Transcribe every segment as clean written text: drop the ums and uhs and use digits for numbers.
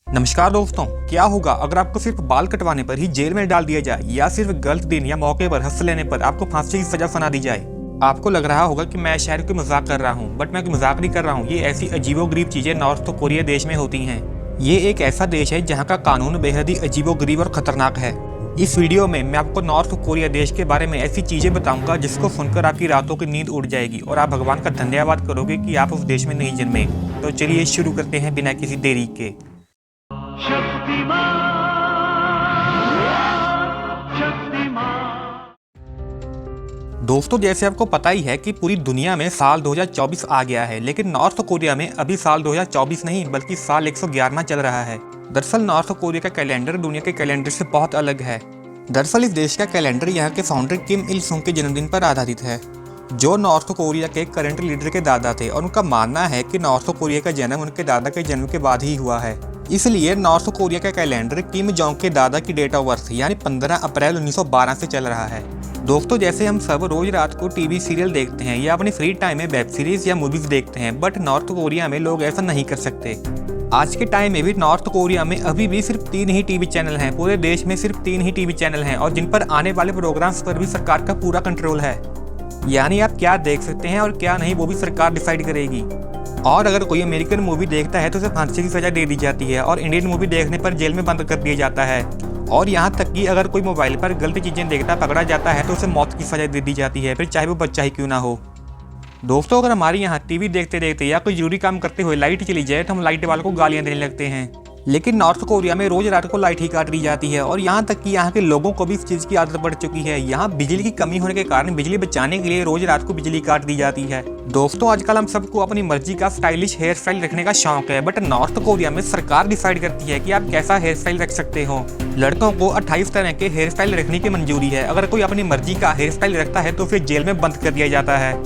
नमस्कार दोस्तों, क्या होगा अगर आपको सिर्फ बाल कटवाने पर ही जेल में डाल दिया जाए या सिर्फ गलत दिन या मौके पर हंस लेने पर आपको फांसी की सजा सुना दी जाए। आपको लग रहा होगा कि मैं शायद कोई मजाक कर रहा हूँ, बट मैं कोई मजाक नहीं कर रहा हूँ। ये ऐसी अजीबोगरीब चीजें नॉर्थ कोरिया देश में होती हैं। ये एक ऐसा देश है जहाँ का कानून बेहद ही अजीबोगरीब और खतरनाक है। इस वीडियो में मैं आपको नॉर्थ कोरिया देश के बारे में ऐसी चीजें बताऊंगा जिसको सुनकर आपकी रातों की नींद उड़ जाएगी और आप भगवान का धन्यवाद करोगे कि आप उस देश में नहीं जन्मे। तो चलिए शुरू करते हैं बिना किसी देरी के। दोस्तों, जैसे आपको पता ही है कि पूरी दुनिया में साल 2024 आ गया है, लेकिन नॉर्थ कोरिया में अभी साल 2024 नहीं बल्कि साल 111वां चल रहा है। दरअसल नॉर्थ कोरिया का कैलेंडर दुनिया के कैलेंडर से बहुत अलग है। दरअसल इस देश का कैलेंडर यहाँ के फाउंडर किम इल सुंग के जन्मदिन पर आधारित है, जो नॉर्थ कोरिया के करंट लीडर के दादा थे, और उनका मानना है कि नॉर्थ कोरिया का जन्म उनके दादा के जन्म के बाद ही हुआ है। इसलिए नॉर्थ कोरिया का कैलेंडर किम जोंग के दादा की डेट ऑफ बर्थ यानी 15 अप्रैल 1912 से चल रहा है। दोस्तों, जैसे हम सब रोज रात को टीवी सीरियल देखते हैं या अपने फ्री टाइम में वेब सीरीज या मूवीज देखते हैं, बट नॉर्थ कोरिया में लोग ऐसा नहीं कर सकते। आज के टाइम में भी नॉर्थ कोरिया में अभी भी सिर्फ 3 ही टीवी चैनल हैं। पूरे देश में सिर्फ 3 ही टीवी चैनल हैं और जिन पर आने वाले प्रोग्राम्स पर भी सरकार का पूरा कंट्रोल है। यानी आप क्या देख सकते हैं और क्या नहीं वो भी सरकार डिसाइड करेगी। और अगर कोई अमेरिकन मूवी देखता है तो उसे फांसी की सजा दे दी जाती है और इंडियन मूवी देखने पर जेल में बंद कर दिया जाता है। और यहाँ तक कि अगर कोई मोबाइल पर गलत चीजें देखता पकड़ा जाता है तो उसे मौत की सजा दे दी जाती है, फिर चाहे वो बच्चा ही क्यों ना हो। दोस्तों, अगर हमारे यहाँ टीवी देखते देखते या कोई जरूरी काम करते हुए लाइट चली जाए तो हम लाइट वालों को गालियां देने लगते हैं, लेकिन नॉर्थ कोरिया में रोज रात को लाइट ही काट दी जाती है। और यहाँ तक कि यहाँ के लोगों को भी इस चीज की आदत पड़ चुकी है। यहाँ बिजली की कमी होने के कारण बिजली बचाने के लिए रोज रात को बिजली काट दी जाती है। दोस्तों, आजकल हम सबको अपनी मर्जी का स्टाइलिश हेयर स्टाइल रखने का शौक है, बट नॉर्थ कोरिया में सरकार डिसाइड करती है कि आप कैसा हेयर स्टाइल रख सकते हो। लड़कों को 28 तरह के हेयर स्टाइल रखने की मंजूरी है। अगर कोई अपनी मर्जी का हेयर स्टाइल रखता है तो फिर जेल में बंद कर दिया जाता है।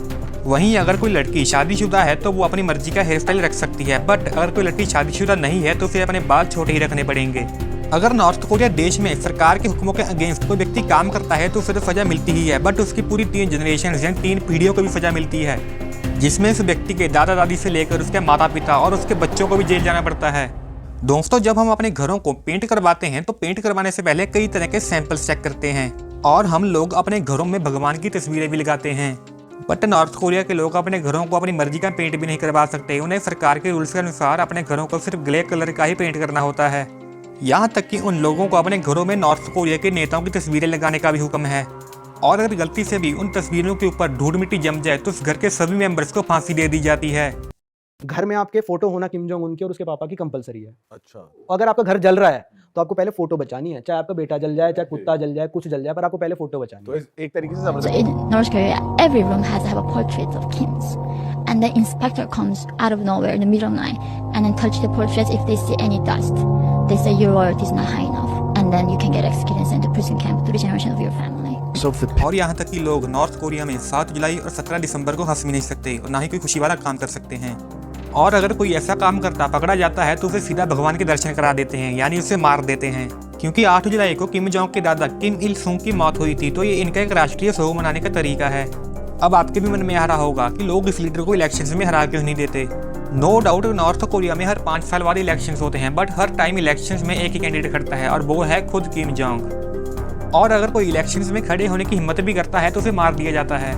वहीं अगर कोई लड़की शादीशुदा है तो वो अपनी मर्जी का हेयर स्टाइल रख सकती है, बट अगर कोई लड़की शादीशुदा नहीं है तो फिर अपने बाल छोटे ही रखने पड़ेंगे। अगर नॉर्थ कोरिया देश में सरकार के हुक्मों के अगेंस्ट कोई व्यक्ति काम करता है तो उसे तो सजा मिलती ही है, बट उसकी पूरी 3 जनरेशन यानी 3 पीढ़ियों को भी सजा मिलती है, जिसमें उस व्यक्ति के दादा दादी से लेकर उसके माता पिता और उसके बच्चों को भी जेल जाना पड़ता है। दोस्तों, जब हम अपने घरों को पेंट करवाते हैं तो पेंट करवाने से पहले कई तरह के सैंपल्स चेक करते हैं और हम लोग अपने घरों में भगवान की तस्वीरें भी लगाते हैं। बट नॉर्थ कोरिया के लोग अपने घरों को अपनी मर्जी का पेंट भी नहीं करवा सकते। उन्हें सरकार के रूल्स के अनुसार अपने घरों को सिर्फ ग्रे कलर का ही पेंट करना होता है। यहाँ तक कि उन लोगों को अपने घरों में नॉर्थ कोरिया के नेताओं की तस्वीरें लगाने का भी हुक्म है। और अगर गलती से भी उन तस्वीरों के ऊपर धूल मिट्टी जम जाए तो उस घर के सभी मेंबर्स को फांसी दे दी जाती है। घर में आपके फोटो होना किम जोंग उन की और उसके पापा की कंपलसरी है। अच्छा। अगर आपका घर जल रहा है तो आपको पहले फोटो बचानी है, चाहे आपका बेटा जल जाए, चाहे कुत्ता जल जाए, कुछ जल जाए, पर आपको पहले फोटो बचानी तो है। एक तरीके से So जबरदस्ती। in North Korea, every room has to have a portrait of Kim's. And the inspector comes out of nowhere in the middle of the night and then touch the portrait if they see any dust. They say your loyalty is not high enough. And then you can get executed and sent to prison camp 3 generations of your family. और यहाँ तक कि लोग north Korea में 7 जुलाई और 17 दिसंबर को हंस भी नहीं सकते और ना ही कोई खुशी वाला काम कर सकते हैं। और अगर कोई ऐसा काम करता पकड़ा जाता है तो उसे सीधा भगवान के दर्शन करा देते हैं, यानी उसे मार देते हैं। क्योंकि 8 जुलाई को किम जोंग के दादा किम इल सुंग की मौत हुई थी, तो ये इनका एक राष्ट्रीय शोक मनाने का तरीका है। अब आपके भी मन में आ रहा होगा कि लोग इस लीडर को इलेक्शंस में हरा क्यों नहीं देते। नो डाउट नॉर्थ कोरिया में हर 5 साल बाद इलेक्शंस होते हैं, बट हर टाइम इलेक्शंस में एक ही कैंडिडेट खड़ता है और वो है खुद किम जोंग। और अगर कोई इलेक्शंस में खड़े होने की हिम्मत भी करता है तो उसे मार दिया जाता है।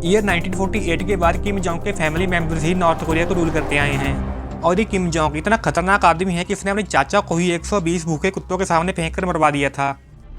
ईयर 1948 के बाद किम जोंग के फैमिली मेंबर्स ही नॉर्थ कोरिया को रूल करते आए हैं। और ये किम जोंग इतना खतरनाक आदमी है कि इसने अपने चाचा को ही 120 भूखे कुत्तों के सामने फेंक कर मरवा दिया था।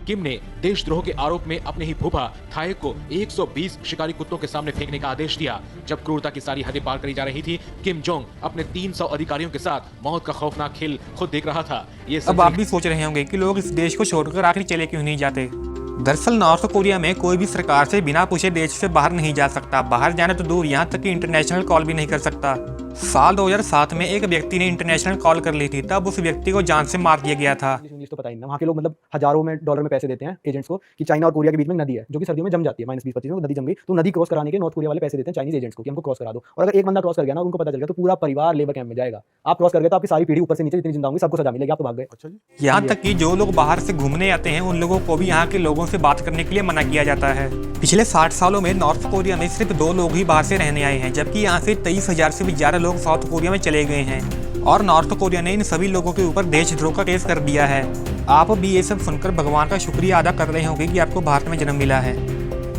किम ने देशद्रोह के आरोप में अपने ही फूफा थाए को 120 शिकारी कुत्तों के सामने फेंकने का आदेश दिया। जब क्रूरता की सारी हदें पार करी जा रही थी, किम जोंग अपने 300 अधिकारियों के साथ मौत का खौफनाक खेल खुद देख रहा था। ये अब आप भी सोच रहे होंगे कि लोग इस देश को छोड़कर आखिर चले क्यों नहीं जाते। दरअसल नॉर्थ कोरिया में कोई भी सरकार से बिना पूछे देश से बाहर नहीं जा सकता। बाहर जाने तो दूर, यहाँ तक कि इंटरनेशनल कॉल भी नहीं कर सकता। साल 2007 में एक व्यक्ति ने इंटरनेशनल कॉल कर ली थी, तब उस व्यक्ति को जान से मार दिया गया था। इंग्लिश तो पता ही नहीं, वहाँ के लोग मतलब हजारों में डॉलर में पैसे देते हैं एजेंट्स को कि चाइना और कोरिया के बीच में नदी है जो कि सर्दियों में जम जाती है, -20-25 में नदी जम गई तो नदी क्रॉस कराने के नॉर्थ कोरिया वाले पैसे देते हैं चाइनीज एजेंट्स को कि हमको क्रॉस करा दो। और अगर एक बंदा क्रॉस कर गया ना, उनको पता चल गया तो पूरा परिवार लेबर कैंप में जाएगा। आप क्रॉस कर गए तो आपकी सारी पीढ़ी ऊपर से नीचे जितनी जिंदा होंगी सबको सजा मिलेगी, आप तो भाग गए। अच्छा जी। यहाँ तक कि जो लोग बाहर से घूमने आते हैं उन लोगों को भी यहाँ के लोगों से बात करने के लिए मना किया जाता है। पिछले 60 सालों में नॉर्थ कोरिया में सिर्फ 2 लोग ही बाहर से रहने आए हैं, जबकि यहाँ से 23,000 से भी ज्यादा लोग साउथ कोरिया में चले गए हैं। और नॉर्थ कोरिया ने इन सभी लोगों के ऊपर देशद्रोह का केस कर दिया है। आप भी ये सब सुनकर भगवान का शुक्रिया अदा कर रहे होंगे कि आपको भारत में जन्म मिला है।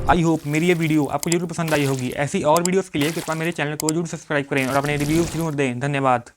आई होप मेरी ये वीडियो आपको जरूर पसंद आई होगी। ऐसी और वीडियोस के लिए कृपया मेरे चैनल को जरूर सब्सक्राइब करें और अपने रिव्यू जरूर दें। धन्यवाद।